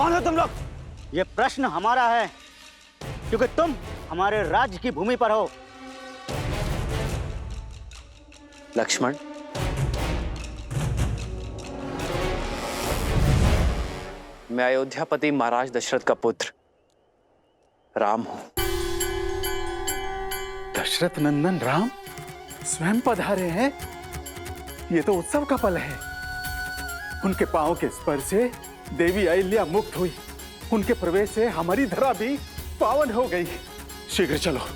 कौन हो तुम लोग? ये प्रश्न हमारा है क्योंकि तुम हमारे राज्य की भूमि पर हो। लक्ष्मण, मैं अयोध्यापति महाराज दशरथ का पुत्र राम हूं। दशरथ नंदन राम स्वयं पधारे हैं। ये तो उत्सव का पल है। उनके पांव के स्पर्श से देवी अहिल्या मुक्त हुई। उनके प्रवेश से हमारी धरा भी पावन हो गई। शीघ्र चलो।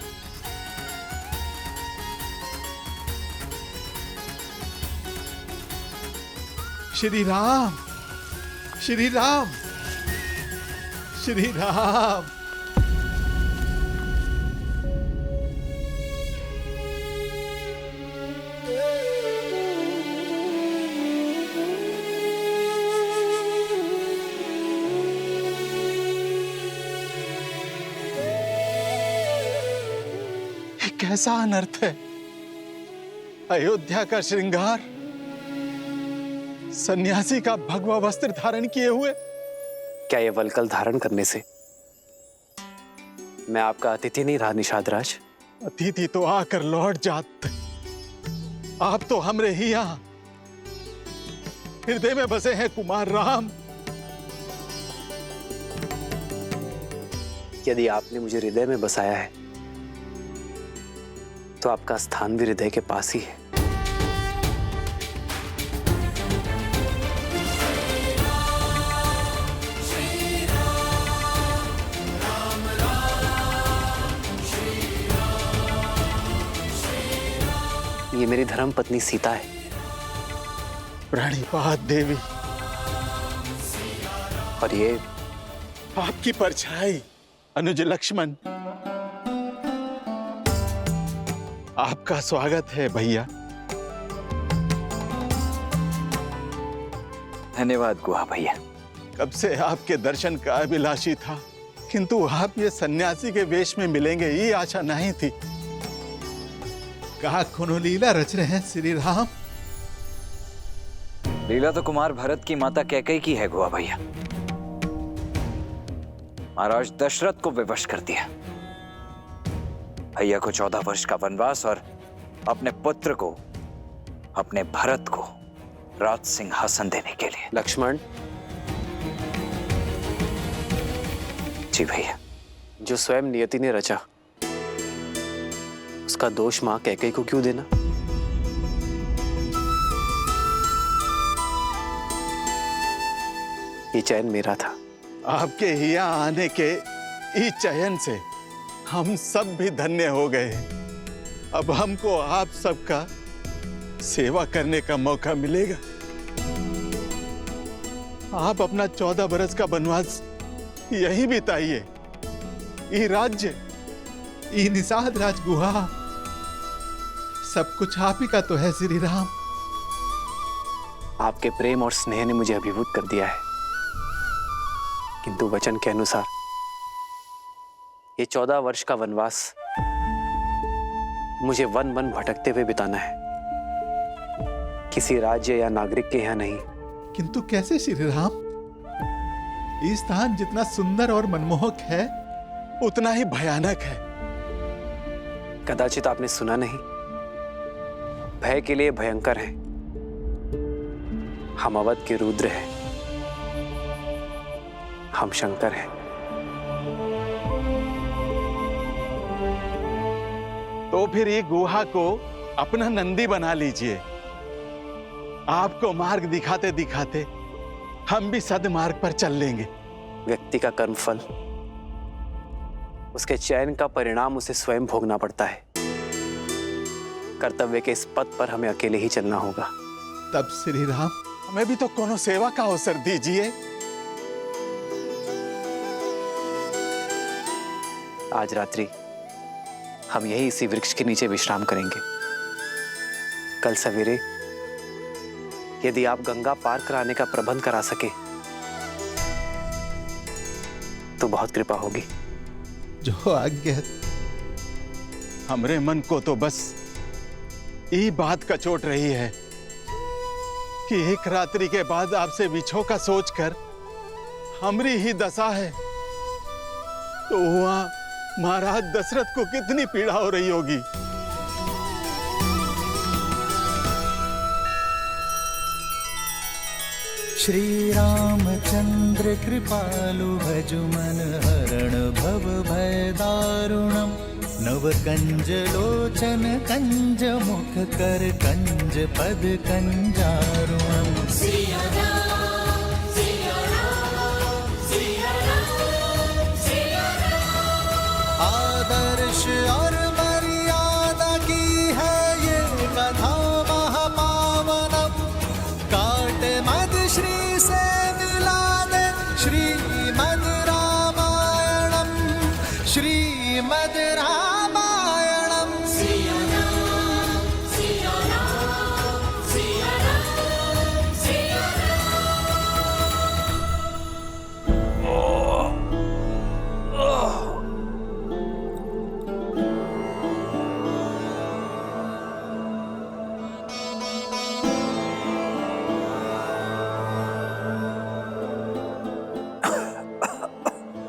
श्री राम, श्री राम, श्री राम। कैसा अनर्थ है। अयोध्या का श्रृंगार सन्यासी का भगवा वस्त्र धारण किए हुए। क्या ये वलकल धारण करने से मैं आपका अतिथि नहीं रहा निषाद-राज? अतिथि तो आकर लौट जाते। आप तो हमरे ही यहां हृदय में बसे हैं कुमार राम। यदि आपने मुझे हृदय में बसाया है तो आपका स्थान भी हृदय के पास ही है। ये मेरी धर्म पत्नी सीता है। प्रणिपात देवी। और ये आपकी परछाई अनुज लक्ष्मण। आपका स्वागत है भैया। धन्यवाद गुहा भैया। कब से आपके दर्शन का अभिलाषी था, किंतु आप ये सन्यासी के वेश में मिलेंगे ये आशा नहीं थी। कहा कोनो लीला रच रहे हैं श्री राम? लीला तो कुमार भरत की माता कैकेयी की है गुहा भैया। महाराज दशरथ को विवश कर दिया। भैया को 14 वर्ष का वनवास और अपने पुत्र को, अपने भरत को राज सिंहासन देने के लिए। लक्ष्मण जी भैया, जो स्वयं नियति ने रचा उसका दोष मां कैकेयी को क्यों देना? ये चयन मेरा था। आपके यहाँ आने के इस चयन से हम सब भी धन्य हो गए। अब हमको आप सबका सेवा करने का मौका मिलेगा। आप अपना 14 बरस का वनवास यही बिताइए। ये राज्य, ये निषाद राज गुहा, सब कुछ आप ही का तो है श्री राम। आपके प्रेम और स्नेह ने मुझे अभिभूत कर दिया है, किंतु वचन के अनुसार ये 14 वर्ष का वनवास मुझे वन वन भटकते हुए बिताना है, किसी राज्य या नागरिक के यहाँ नहीं। किंतु कैसे श्री राम? ये स्थान जितना सुंदर और मनमोहक है उतना ही भयानक है। कदाचित आपने सुना नहीं, भय के लिए भयंकर है। हम अवध के रुद्र हैं, हम शंकर हैं। तो फिर ये गुहा को अपना नंदी बना लीजिए। आपको मार्ग दिखाते दिखाते हम भी सद्मार्ग पर चल लेंगे। व्यक्ति का कर्मफल, उसके चयन का परिणाम उसे स्वयं भोगना पड़ता है। कर्तव्य के इस पथ पर हमें अकेले ही चलना होगा। तब श्री राम हमें भी तो कोनो सेवा का अवसर दीजिए। आज रात्रि हम यही इसी वृक्ष के नीचे विश्राम करेंगे। कल सवेरे यदि आप गंगा पार कराने का प्रबंध करा सके तो बहुत कृपा होगी। जो आज्ञा। हमरे मन को तो बस यही बात का चोट रही है कि एक रात्रि के बाद आपसे विछो का सोचकर हमरी ही दशा है तो वहां महाराज दशरथ को कितनी पीड़ा हो रही होगी। श्री रामचंद्र कृपालु भजु मन हरण भव भय दारुणम नव कंज लोचन कंज मुख कर कंज पद कंजारुणम। आदर्श और मर्यादा की है ये कथा महापावनम काट मद श्री से मिला दे श्रीमद रामायणम श्रीमद रामायणम।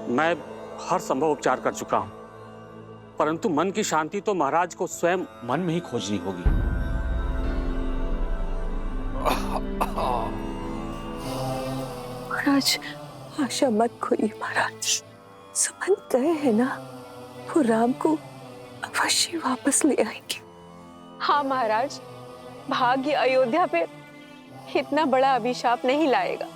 मैं हर संभव उपचार कर चुका हूं, परंतु मन की शांति तो महाराज को स्वयं मन में ही खोजनी होगी। महाराज आशा मत खोइए महाराज, समझ गए हैं ना, वो राम को अवश्य वापस ले आएंगे। हाँ महाराज, भाग्य अयोध्या पे इतना बड़ा अभिशाप नहीं लाएगा।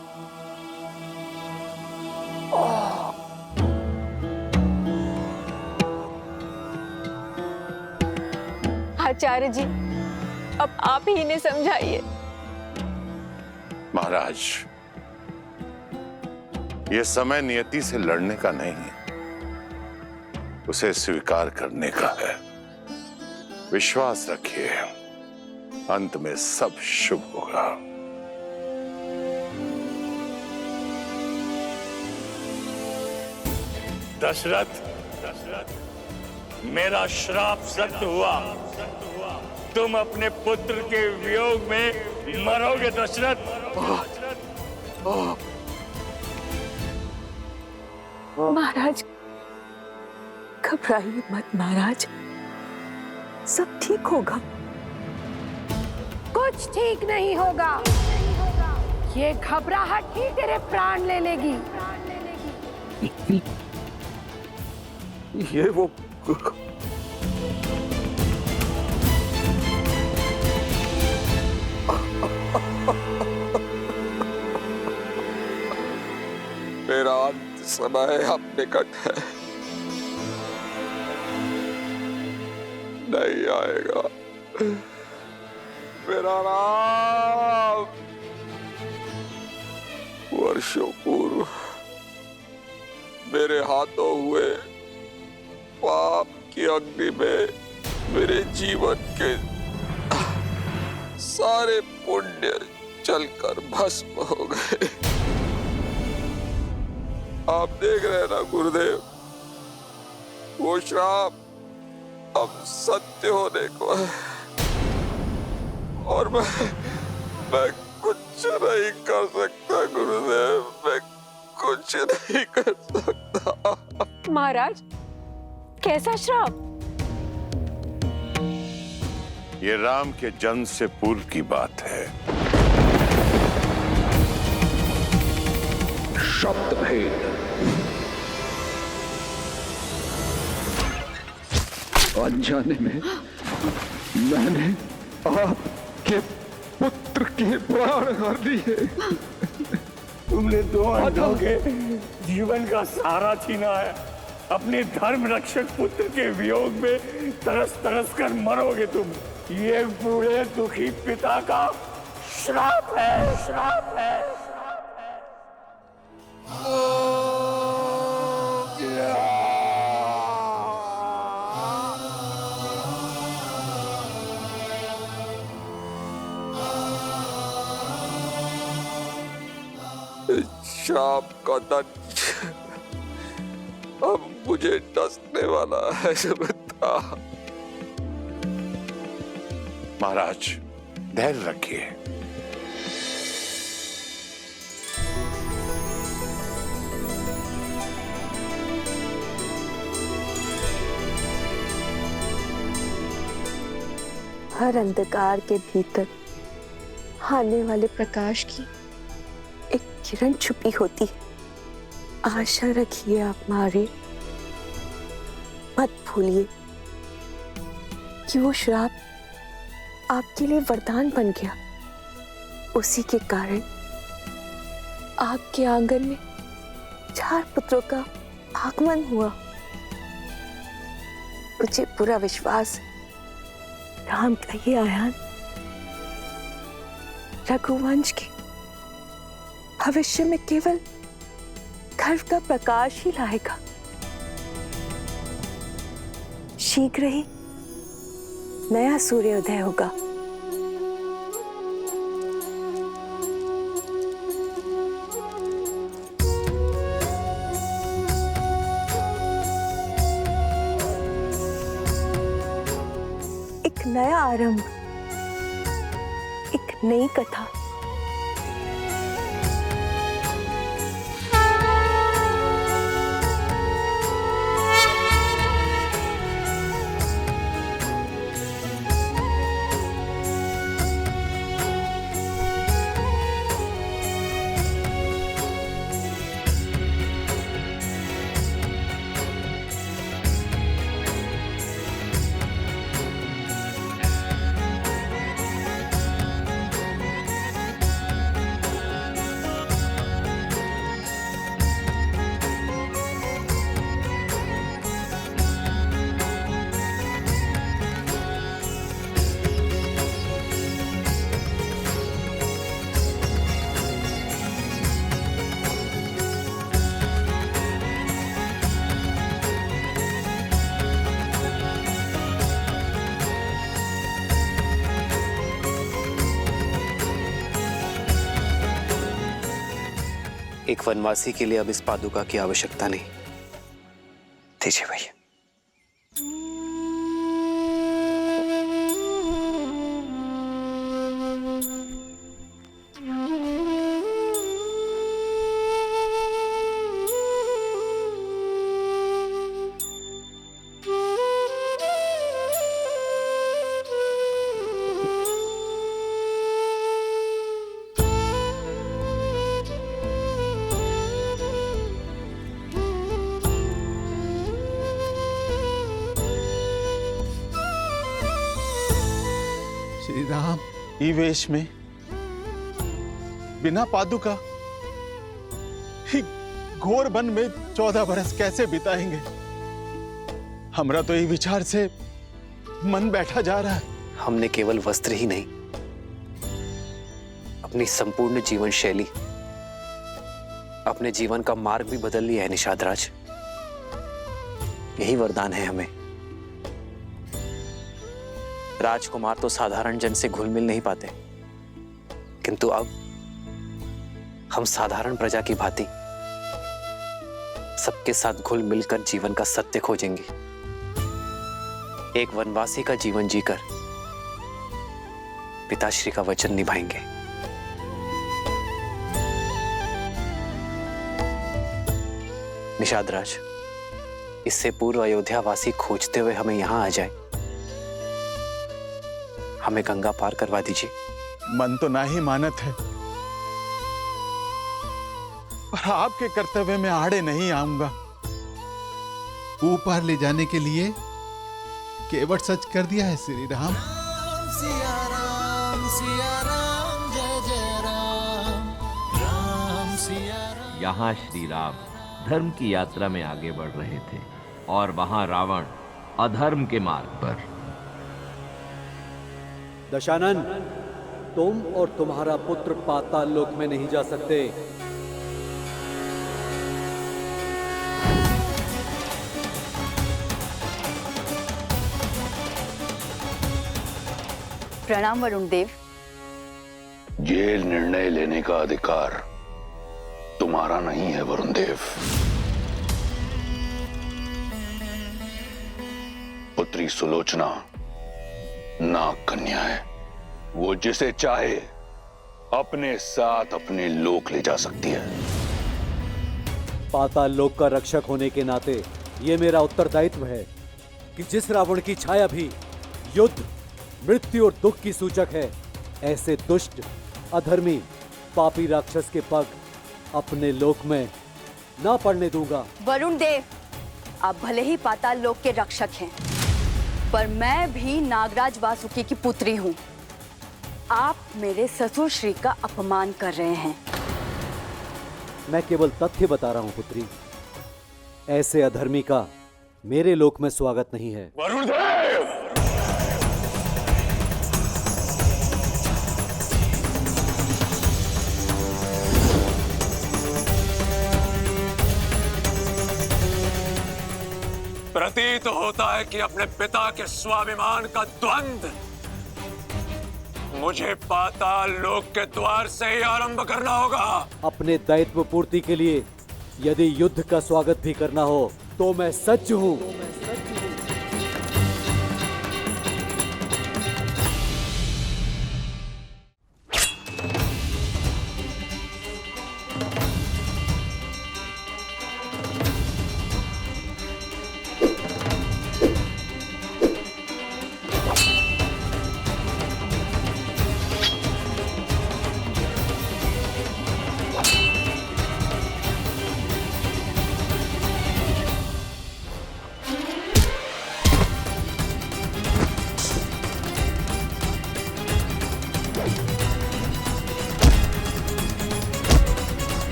आचार्य जी, अब आप ही इन्हें समझाइए। महाराज, यह समय नियति से लड़ने का नहीं है, उसे स्वीकार करने का है। विश्वास रखिए, अंत में सब शुभ होगा। दशरथ, मेरा श्राप सत्य हुआ। तुम अपने पुत्र के वियोग में मरोगे दशरथ। महाराज घबराइए मत महाराज, सब ठीक होगा। कुछ ठीक नहीं होगा, ये घबराहट ही तेरे प्राण ले लेगी। ये वो मेरा अंत समय अब निकट है, नहीं आएगा मेरा राम। वर्षों पूर्व मेरे हाथों हुए पाप की अग्नि में मेरे जीवन के सारे पुण्य जलकर भस्म हो गए। आप देख रहे हैं ना गुरुदेव, वो श्राप अब सत्य होने को है और मैं कुछ नहीं कर सकता गुरुदेव, मैं कुछ नहीं कर सकता। महाराज, कैसा श्राप? ये राम के जन्म से पूर्व की बात है। शब्द भेद अनजाने में मैंने आपके पुत्र के प्राण हर दिए। तुमने दो अंधों के जीवन का सहारा छीना है। अपने धर्म रक्षक पुत्र के वियोग में तरस तरस कर मरोगे तुम। ये बूढ़े दुखी पिता का श्राप है, श्राप है। श्राप का दंश अब मुझे डसने वाला है सुमित्रा। महाराज, धैर्य रखिए। हर अंधकार के भीतर आने वाले प्रकाश की एक किरण छुपी होती है। आशा रखिए आप मारे, मत भूलिए कि वो श्राप आपके लिए वरदान बन गया। उसी के कारण आपके आंगन में 4 पुत्रों का आगमन हुआ। मुझे पूरा विश्वास है राम का ये आयान रघुवंश के भविष्य में केवल गर्व का प्रकाश ही लाएगा। शीघ्र ही नया सूर्योदय होगा। एक नया आरंभ, एक नई कथा। एक वनवासी के लिए अब इस पादुका की आवश्यकता नहीं। दीजिए भैया। श्री राम ई वेश में बिना पादुका ही घोर वन में 14 बरस कैसे बिताएंगे? हमरा तो ये विचार से मन बैठा जा रहा है। हमने केवल वस्त्र ही नहीं, अपनी संपूर्ण जीवन शैली, अपने जीवन का मार्ग भी बदल लिया है निषाद राज। यही वरदान है हमें। राजकुमार तो साधारण जन से घुल मिल नहीं पाते, किंतु अब हम साधारण प्रजा की भांति सबके साथ घुल मिलकर जीवन का सत्य खोजेंगे। एक वनवासी का जीवन जीकर पिताश्री का वचन निभाएंगे। निषाद राज, इससे पूर्व अयोध्यावासी खोजते हुए हमें यहां आ जाए, हमें गंगा पार करवा दीजिए। मन तो ना ही मानत है, पर आपके कर्तव्य में आड़े नहीं आऊंगा। ऊपर ले जाने के लिए केवट सच कर दिया है श्री राम। सिया राम जय जय राम, राम सिया राम। यहाँ श्री राम धर्म की यात्रा में आगे बढ़ रहे थे और वहां रावण अधर्म के मार्ग पर। दशानन, तुम और तुम्हारा पुत्र पाताल लोक में नहीं जा सकते। प्रणाम वरुण देव। ये निर्णय लेने का अधिकार तुम्हारा नहीं है वरुण देव। पुत्री सुलोचना नाग कन्या है, वो जिसे चाहे अपने साथ अपने लोक ले जा सकती है। पाताल लोक का रक्षक होने के नाते ये मेरा उत्तरदायित्व है कि जिस रावण की छाया भी युद्ध मृत्यु और दुख की सूचक है। ऐसे दुष्ट, अधर्मी, पापी राक्षस के पग अपने लोक में ना पड़ने दूंगा। वरुण देव, आप भले ही पाताल लोक के रक्षक हैं, पर मैं भी नागराज वासुकी की पुत्री हूँ। आप मेरे ससुर श्री का अपमान कर रहे हैं। मैं केवल तथ्य बता रहा हूं पुत्री। ऐसे अधर्मी का मेरे लोक में स्वागत नहीं है। वरुण देव! प्रतीत होता है कि अपने पिता के स्वाभिमान का द्वंद मुझे पाताल लोक के द्वार से ही आरंभ करना होगा। अपने दायित्व पूर्ति के लिए यदि युद्ध का स्वागत भी करना हो तो मैं सज्ज हूं।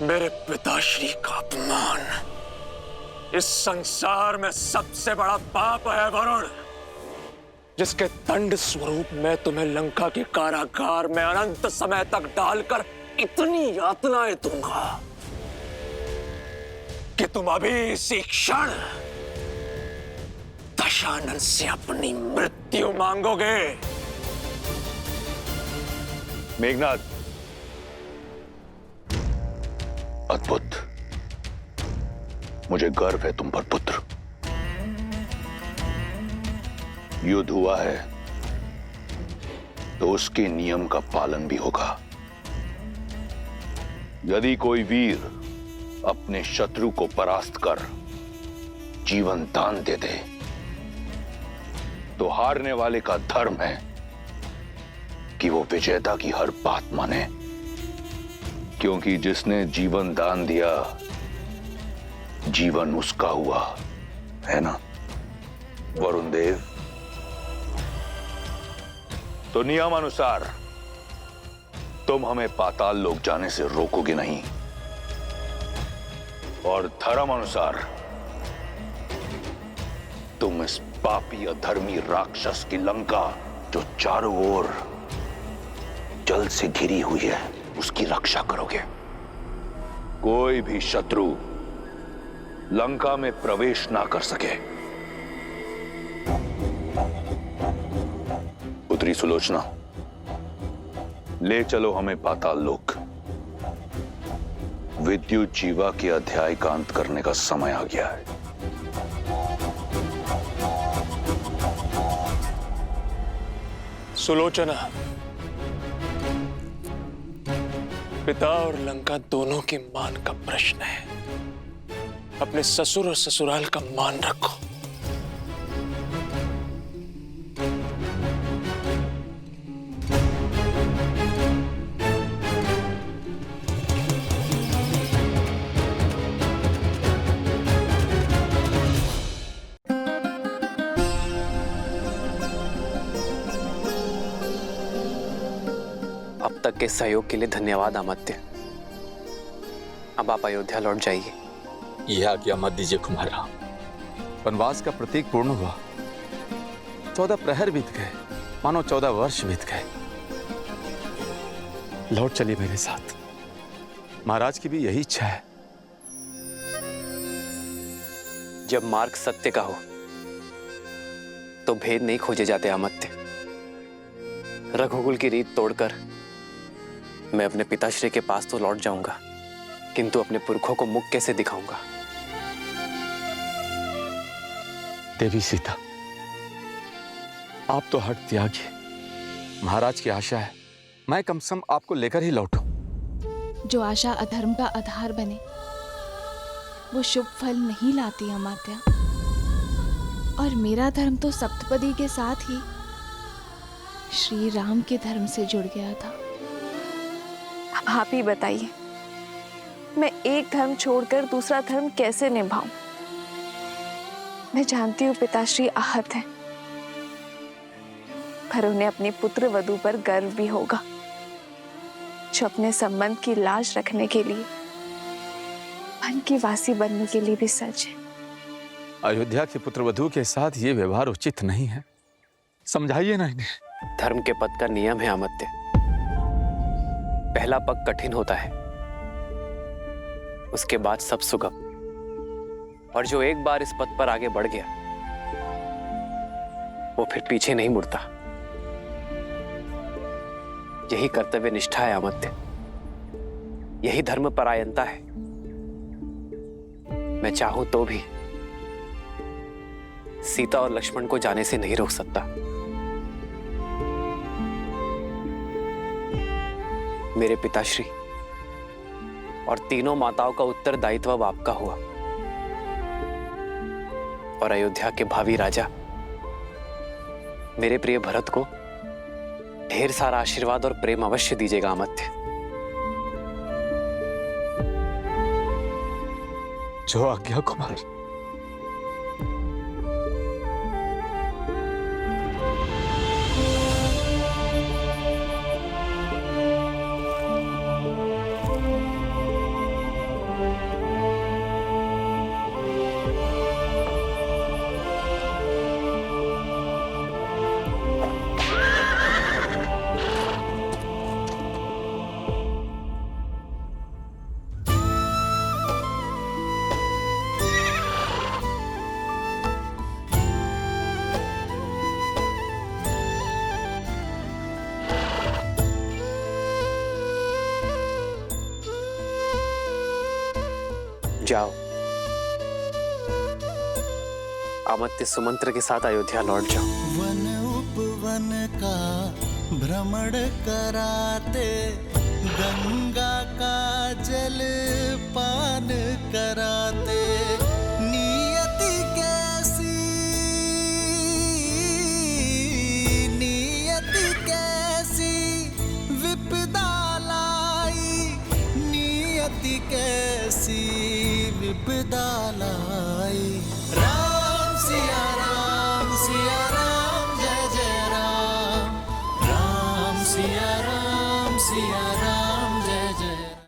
मेरे पिताश्री का अपमान इस संसार में सबसे बड़ा पाप है वरुण, जिसके दंड स्वरूप मैं तुम्हें लंका के कारागार में अनंत समय तक डालकर इतनी यातनाएं दूंगा कि तुम अभी इसी क्षण दशानन से अपनी मृत्यु मांगोगे। मेघनाद, अद्भुत। मुझे गर्व है तुम पर पुत्र। युद्ध हुआ है तो उसके नियम का पालन भी होगा। यदि कोई वीर अपने शत्रु को परास्त कर जीवन दान दे दे तो हारने वाले का धर्म है कि वो विजेता की हर बात माने, क्योंकि जिसने जीवन दान दिया जीवन उसका हुआ, है ना वरुण देव? तो नियमानुसार तुम हमें पाताल लोक जाने से रोकोगे नहीं, और धर्म अनुसार तुम इस पापी अधर्मी राक्षस की लंका जो चारों ओर जल से घिरी हुई है उसकी रक्षा करोगे। कोई भी शत्रु लंका में प्रवेश ना कर सके। पुत्री सुलोचना, ले चलो हमें पाताल लोक। विद्युत जीवा के अध्याय का अंत करने का समय आ गया है। सुलोचना, पिता और लंका दोनों के मान का प्रश्न है। अपने ससुर और ससुराल का मान रखो। अब तक के सहयोग के लिए धन्यवाद अमात्य। अब आप अयोध्या लौट जाइए। यह आज्ञा मत दीजिए कुमारा। वनवास का प्रतीक पूर्ण हुआ। 14 प्रहर बीत गए, मानो 14 वर्ष बीत गए। लौट चलिए मेरे साथ। महाराज की भी यही इच्छा है। जब मार्ग सत्य का हो तो भेद नहीं खोजे जाते अमात्य। रघुकुल की रीत तोड़कर मैं अपने पिताश्री के पास तो लौट जाऊंगा, किंतु अपने पुरखों को मुख कैसे दिखाऊंगा? देवी सीता, आप तो हट त्यागी, महाराज की आशा है, मैं कम से कम आपको लेकर ही लौटूं। जो आशा अधर्म का आधार बने वो शुभ फल नहीं लाती अमात्या। और मेरा धर्म तो सप्तपदी के साथ ही श्री राम के धर्म से जुड़ गया था। अब आप ही बताइए, मैं एक धर्म छोड़कर दूसरा धर्म कैसे निभाऊं? मैं जानती हूँ पिताश्री आहत हैं, पर उन्हें अपनी पुत्र वधू पर गर्व भी होगा, जो अपने संबंध की लाज रखने के लिए मन की वासी बनने के लिए भी सच है। अयोध्या के पुत्रवधू के साथ ये व्यवहार उचित नहीं है, समझाइए ना इन्हें। धर्म के पद का नियम है अमात्य। पहला पग कठिन होता है, उसके बाद सब सुगम। और जो एक बार इस पद पर आगे बढ़ गया वो फिर पीछे नहीं मुड़ता। यही कर्तव्य निष्ठा है अमात्य, यही धर्म परायणता है। मैं चाहूं तो भी सीता और लक्ष्मण को जाने से नहीं रोक सकता। मेरे पिताश्री और तीनों माताओं का उत्तरदायित्व अब आपका हुआ, और अयोध्या के भावी राजा मेरे प्रिय भरत को ढेर सारा आशीर्वाद और प्रेम अवश्य दीजिएगा अमात्य। जो आज्ञा कुमार। जाओ, अमात्य सुमंत्र के साथ अयोध्या लौट जाओ। वन उपवन का भ्रमण कराते, गंगा का जल पान कराते, नियति कैसी विपदा लाई, नियति कैसी विपदा लाई। राम सिया राम जय जय राम, राम सिया